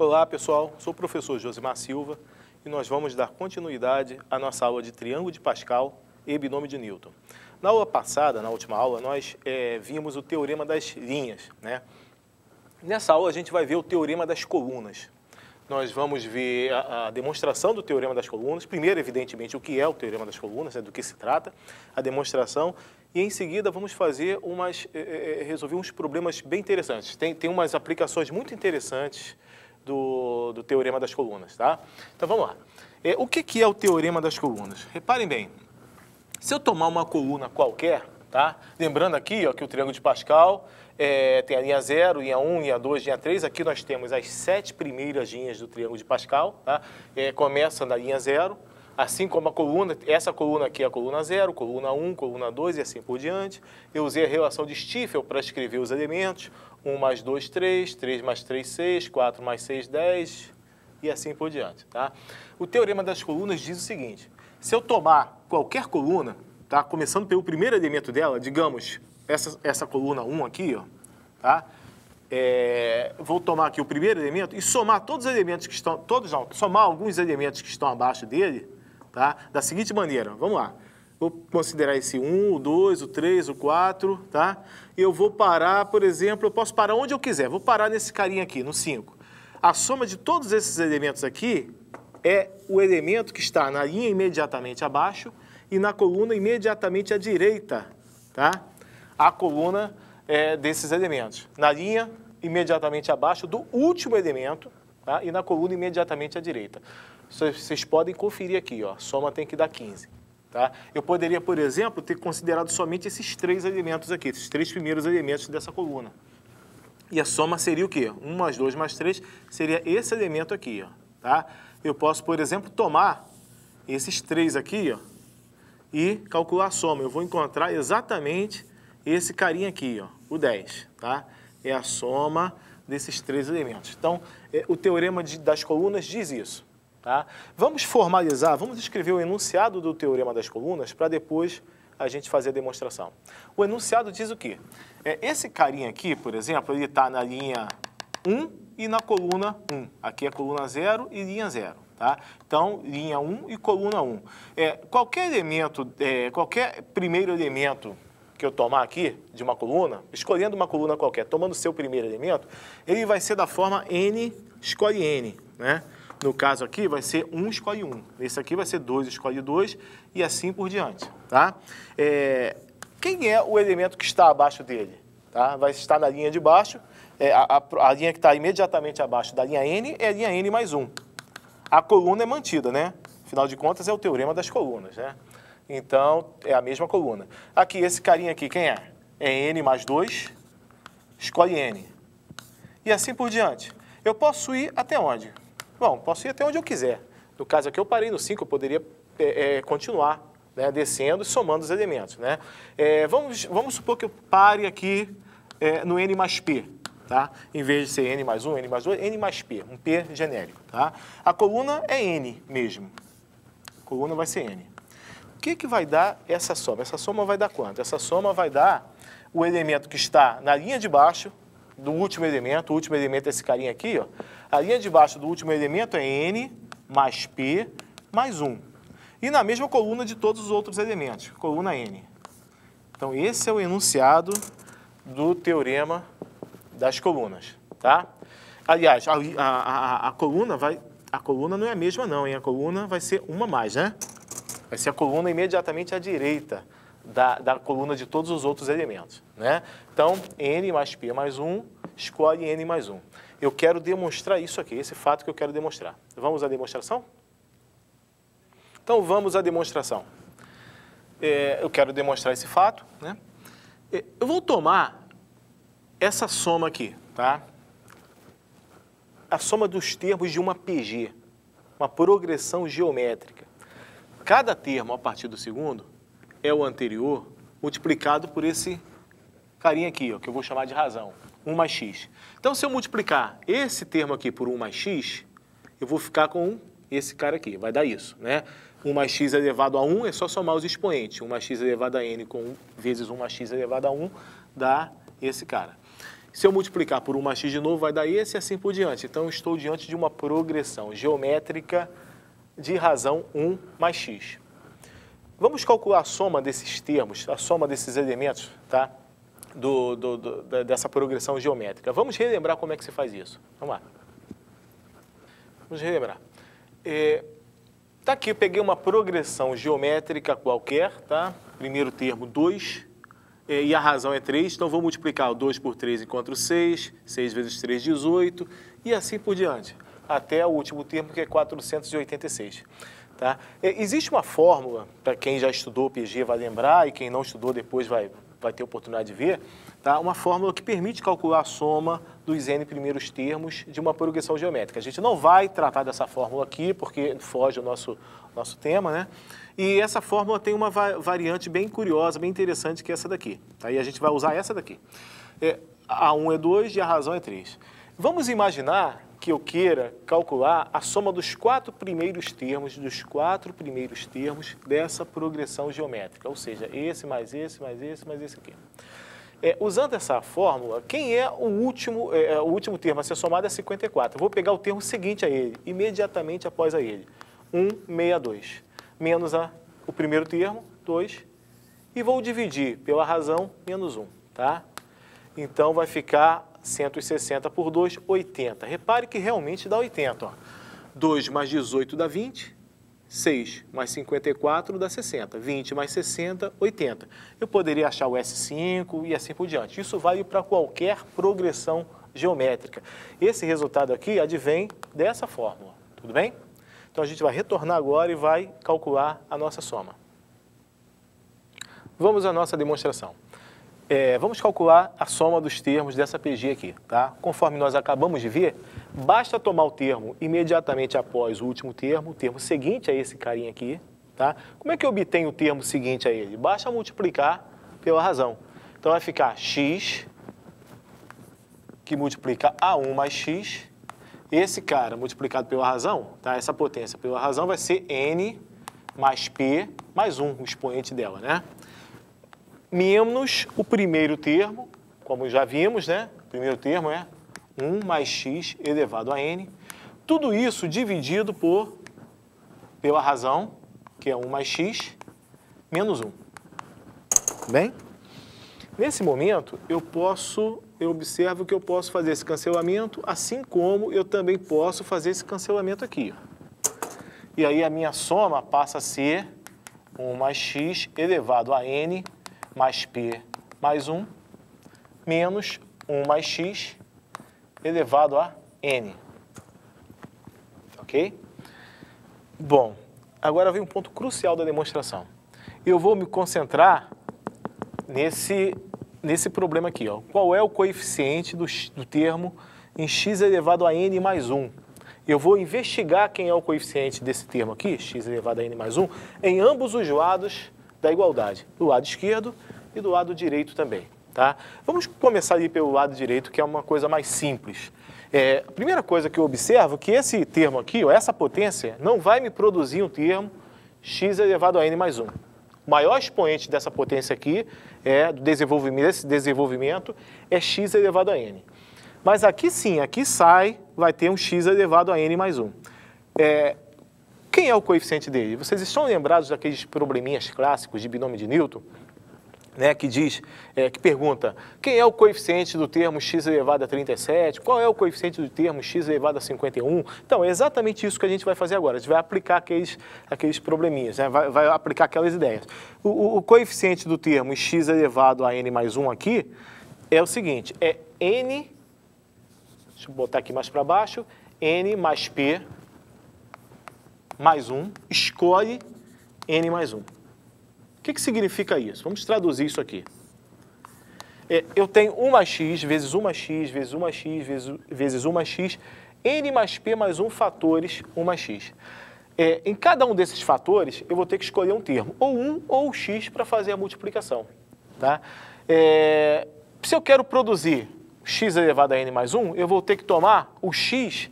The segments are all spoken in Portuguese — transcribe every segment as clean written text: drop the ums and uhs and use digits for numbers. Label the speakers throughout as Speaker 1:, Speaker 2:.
Speaker 1: Olá pessoal, sou o professor Josimar Silva e nós vamos dar continuidade à nossa aula de triângulo de Pascal e binômio de Newton. Na aula passada, na última aula, nós vimos o teorema das linhas, né? Nessa aula a gente vai ver o teorema das colunas. Nós vamos ver a demonstração do teorema das colunas. Primeiro, evidentemente, o que é o teorema das colunas, do que se trata, a demonstração. E, em seguida, vamos fazer resolver uns problemas bem interessantes. Tem umas aplicações muito interessantes do teorema das colunas, tá? Então, vamos lá. O que é o teorema das colunas? Reparem bem, se eu tomar uma coluna qualquer, tá? Lembrando aqui, ó, que o triângulo de Pascal tem a linha 0, linha 1, linha 2, linha 3. Aqui nós temos as 7 primeiras linhas do triângulo de Pascal, tá? Começa na linha 0, assim como a coluna, essa coluna aqui é a coluna 0, coluna 1, coluna 2 e assim por diante. Eu usei a relação de Stiefel para escrever os elementos. 1 mais 2, 3, 3 mais 3, 6, 4 mais 6, 10 e assim por diante, tá? O teorema das colunas diz o seguinte: se eu tomar qualquer coluna, tá? Começando pelo primeiro elemento dela, digamos, essa coluna 1 aqui, ó, tá? Vou tomar aqui o primeiro elemento e somar todos os elementos que estão, somar alguns elementos que estão abaixo dele, tá? Da seguinte maneira, vamos lá. Vou considerar esse 1, o 2, o 3, o 4, tá? E eu vou parar, por exemplo, eu posso parar onde eu quiser. Vou parar nesse carinha aqui, no 5. A soma de todos esses elementos aqui é o elemento que está na linha imediatamente abaixo e na coluna imediatamente à direita, tá? A coluna desses elementos. Na linha imediatamente abaixo do último elemento, tá? E na coluna imediatamente à direita. Vocês podem conferir aqui, ó, a soma tem que dar 15. Tá? Eu poderia, por exemplo, ter considerado somente esses 3 elementos aqui, esses 3 primeiros elementos dessa coluna. E a soma seria o quê? 1 mais 2 mais 3 seria esse elemento aqui, ó, tá? Eu posso, por exemplo, tomar esses 3 aqui, ó, e calcular a soma. Eu vou encontrar exatamente esse carinha aqui, ó, o 10, tá? É a soma desses 3 elementos. Então, o teorema das colunas diz isso. Tá? Vamos formalizar, vamos escrever o enunciado do teorema das colunas para depois a gente fazer a demonstração. O enunciado diz o quê? Esse carinha aqui, por exemplo, ele está na linha 1 e na coluna 1. Aqui é a coluna 0 e linha 0. Tá? Então, linha 1 e coluna 1. Qualquer elemento, qualquer primeiro elemento que eu tomar aqui de uma coluna, escolhendo uma coluna qualquer, tomando o seu primeiro elemento, ele vai ser da forma n escolhe n, né? No caso aqui vai ser 1 escolhe 1, esse aqui vai ser 2 escolhe 2 e assim por diante, tá? Quem é o elemento que está abaixo dele? Tá? Vai estar na linha de baixo, a linha que está imediatamente abaixo da linha n é a linha n mais 1. A coluna é mantida, né? Afinal de contas é o teorema das colunas, né? Então é a mesma coluna. Aqui, esse carinha aqui, quem é? É n mais 2, escolhe n. E assim por diante. Eu posso ir até onde? Bom, posso ir até onde eu quiser. No caso aqui eu parei no 5, eu poderia continuar, né, descendo e somando os elementos, né? Vamos supor que eu pare aqui no n mais p, tá? Em vez de ser n mais 1, n mais 2, n mais p, um p genérico, tá? A coluna é n mesmo. A coluna vai ser n. O que vai dar essa soma? Essa soma vai dar quanto? Essa soma vai dar o elemento que está na linha de baixo do último elemento. O último elemento é esse carinha aqui, ó. A linha de baixo do último elemento é n mais p mais 1. E na mesma coluna de todos os outros elementos, coluna n. Então, esse é o enunciado do teorema das colunas, tá? Aliás, a coluna não é a mesma não, hein? A coluna vai ser uma mais, né? Vai ser a coluna imediatamente à direita da coluna de todos os outros elementos, né? Então, n mais p mais 1, escolhe n mais 1. Eu quero demonstrar isso aqui, esse fato que eu quero demonstrar. Vamos à demonstração? Então, vamos à demonstração. Eu quero demonstrar esse fato, né? Eu vou tomar essa soma aqui, tá? A soma dos termos de uma PG, uma progressão geométrica. Cada termo, a partir do segundo, é o anterior multiplicado por esse carinha aqui, ó, que eu vou chamar de razão, 1 mais x. Então, se eu multiplicar esse termo aqui por 1 mais x, eu vou ficar com esse cara aqui, vai dar isso, né? 1 mais x elevado a 1 é só somar os expoentes. 1 mais x elevado a n com 1 vezes 1 mais x elevado a 1 dá esse cara. Se eu multiplicar por 1 mais x de novo, vai dar esse e assim por diante. Então, eu estou diante de uma progressão geométrica de razão 1 mais x. Vamos calcular a soma desses termos, a soma desses elementos, tá? Dessa progressão geométrica. Vamos relembrar como é que se faz isso. Vamos lá. Vamos relembrar. Tá aqui, eu peguei uma progressão geométrica qualquer, tá? Primeiro termo, 2, e a razão é 3, então vou multiplicar o 2 por 3 encontro 6, 6 vezes 3, 18, e assim por diante, até o último termo, que é 486. Tá? Existe uma fórmula, para quem já estudou PG vai lembrar, e quem não estudou depois vai ter oportunidade de ver, tá? Uma fórmula que permite calcular a soma dos n primeiros termos de uma progressão geométrica. A gente não vai tratar dessa fórmula aqui, porque foge o nosso tema, né? E essa fórmula tem uma variante bem curiosa, bem interessante, que é essa daqui. Tá? E a gente vai usar essa daqui. A1 é 2 e a razão é 3. Vamos imaginar que eu queira calcular a soma dos 4 primeiros termos, dessa progressão geométrica, ou seja, esse mais esse, mais esse, mais esse aqui. Usando essa fórmula, quem é o último termo a ser somado é 54. Eu vou pegar o termo seguinte a ele, imediatamente após a ele, 162, menos o primeiro termo, 2, e vou dividir pela razão menos 1, tá? Então, vai ficar 160 por 2, 80. Repare que realmente dá 80. Ó. 2 mais 18 dá 20, 6 mais 54 dá 60, 20 mais 60, 80. Eu poderia achar o S5 e assim por diante. Isso vale para qualquer progressão geométrica. Esse resultado aqui advém dessa fórmula, tudo bem? Então, a gente vai retornar agora e vai calcular a nossa soma. Vamos à nossa demonstração. Vamos calcular a soma dos termos dessa PG aqui, tá? Conforme nós acabamos de ver, basta tomar o termo imediatamente após o último termo, o termo seguinte a esse carinha aqui, tá? Como é que eu obtenho o termo seguinte a ele? Basta multiplicar pela razão. Então, vai ficar x, que multiplica A1 mais x. Esse cara multiplicado pela razão, tá? Essa potência pela razão vai ser n mais p mais 1, o expoente dela, né? Menos o primeiro termo, como já vimos, né? O primeiro termo é 1 mais x elevado a n. Tudo isso dividido pela razão, que é 1 mais x, menos 1. Bem? Nesse momento, eu observo que eu posso fazer esse cancelamento, assim como eu também posso fazer esse cancelamento aqui. E aí a minha soma passa a ser 1 mais x elevado a n mais p mais 1, menos 1 mais x elevado a n. Ok? Bom, agora vem um ponto crucial da demonstração. Eu vou me concentrar nesse problema aqui. Ó. Qual é o coeficiente do termo em x elevado a n mais 1? Eu vou investigar quem é o coeficiente desse termo aqui, x elevado a n mais 1, em ambos os lados da igualdade, do lado esquerdo e do lado direito também. Tá? Vamos começar ali pelo lado direito, que é uma coisa mais simples. A primeira coisa que eu observo é que esse termo aqui, ó, essa potência, não vai me produzir um termo x elevado a n mais 1. O maior expoente dessa potência aqui, desse desenvolvimento, é x elevado a n. Mas aqui sim, aqui vai ter um x elevado a n mais 1. Quem é o coeficiente dele? Vocês estão lembrados daqueles probleminhas clássicos de binômio de Newton? Né, que pergunta, quem é o coeficiente do termo x elevado a 37? Qual é o coeficiente do termo x elevado a 51? Então, é exatamente isso que a gente vai fazer agora. A gente vai aplicar aqueles probleminhas, né? vai aplicar aquelas ideias. O coeficiente do termo x elevado a n mais 1 aqui é o seguinte, é n, deixa eu botar aqui mais para baixo, n mais p mais 1, escolhe n mais 1. O que significa isso? Vamos traduzir isso aqui. Eu tenho 1 mais x vezes 1 mais x vezes 1 mais x vezes 1 mais x, n mais p mais 1 fatores 1 mais x. Em cada um desses fatores, eu vou ter que escolher um termo, ou 1 ou x, para fazer a multiplicação. Tá? Se eu quero produzir x elevado a n mais 1, eu vou ter que tomar o x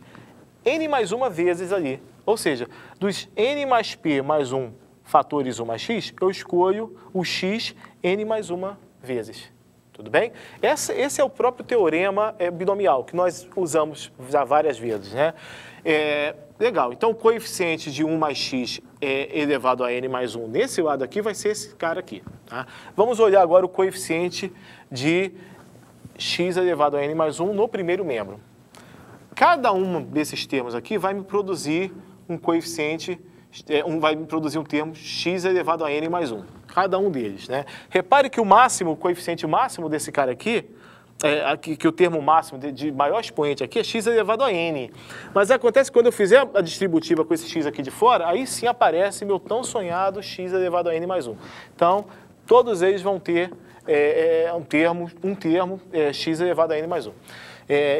Speaker 1: n mais 1 vezes ali. Ou seja, dos n mais p mais 1 fatores 1 mais x, eu escolho o x n mais 1 vezes. Tudo bem? Esse é o próprio teorema binomial, que nós usamos já várias vezes, né? Legal, então o coeficiente de 1 mais x elevado a n mais 1 nesse lado aqui vai ser esse cara aqui. Tá? Vamos olhar agora o coeficiente de x elevado a n mais 1 no primeiro membro. Cada um desses termos aqui vai me produzir um coeficiente, vai me produzir um termo x elevado a n mais 1. Cada um deles, né? Repare que o coeficiente máximo desse cara aqui, que o termo máximo de maior expoente aqui é x elevado a n. Mas acontece que quando eu fizer a distributiva com esse x aqui de fora, aí sim aparece meu tão sonhado x elevado a n mais 1. Então, todos eles vão ter um termo x elevado a n mais 1.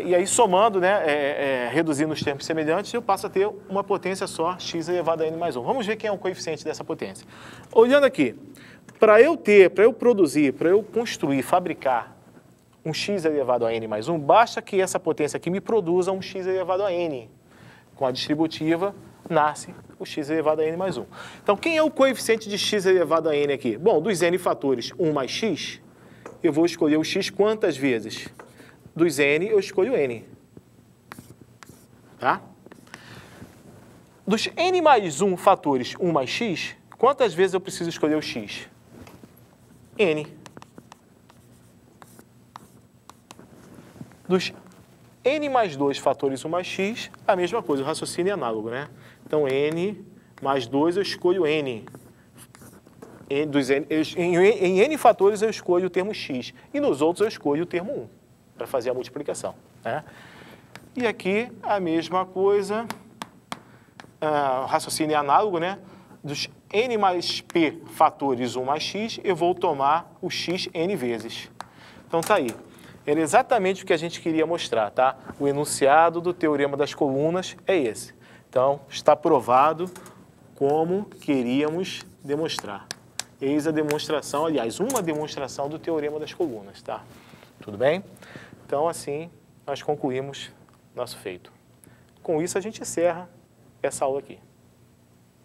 Speaker 1: E aí, somando, né, reduzindo os termos semelhantes, eu passo a ter uma potência só, x elevado a n mais 1. Vamos ver quem é o coeficiente dessa potência. Olhando aqui, para eu construir, fabricar um x elevado a n mais 1, basta que essa potência aqui me produza um x elevado a n. Com a distributiva, nasce o x elevado a n mais 1. Então, quem é o coeficiente de x elevado a n aqui? Bom, dos n fatores 1 mais x, eu vou escolher o x quantas vezes? Dos n, eu escolho n. Tá? Dos n mais 1 fatores 1 mais x, quantas vezes eu preciso escolher o x? N. Dos n mais 2 fatores 1 mais x, a mesma coisa, o raciocínio é análogo, né? Então, n mais 2 eu escolho n. Em n fatores eu escolho o termo x. E nos outros eu escolho o termo 1, para fazer a multiplicação, né? E aqui a mesma coisa, o raciocínio é análogo, né? Dos n mais p fatores 1 mais x, eu vou tomar o x n vezes. Então, tá aí. Era exatamente o que a gente queria mostrar, tá? O enunciado do teorema das colunas é esse. Então, está provado como queríamos demonstrar. Eis a demonstração, aliás, uma demonstração do teorema das colunas, tá? Tudo bem? Então, assim, nós concluímos nosso feito. Com isso, a gente encerra essa aula aqui.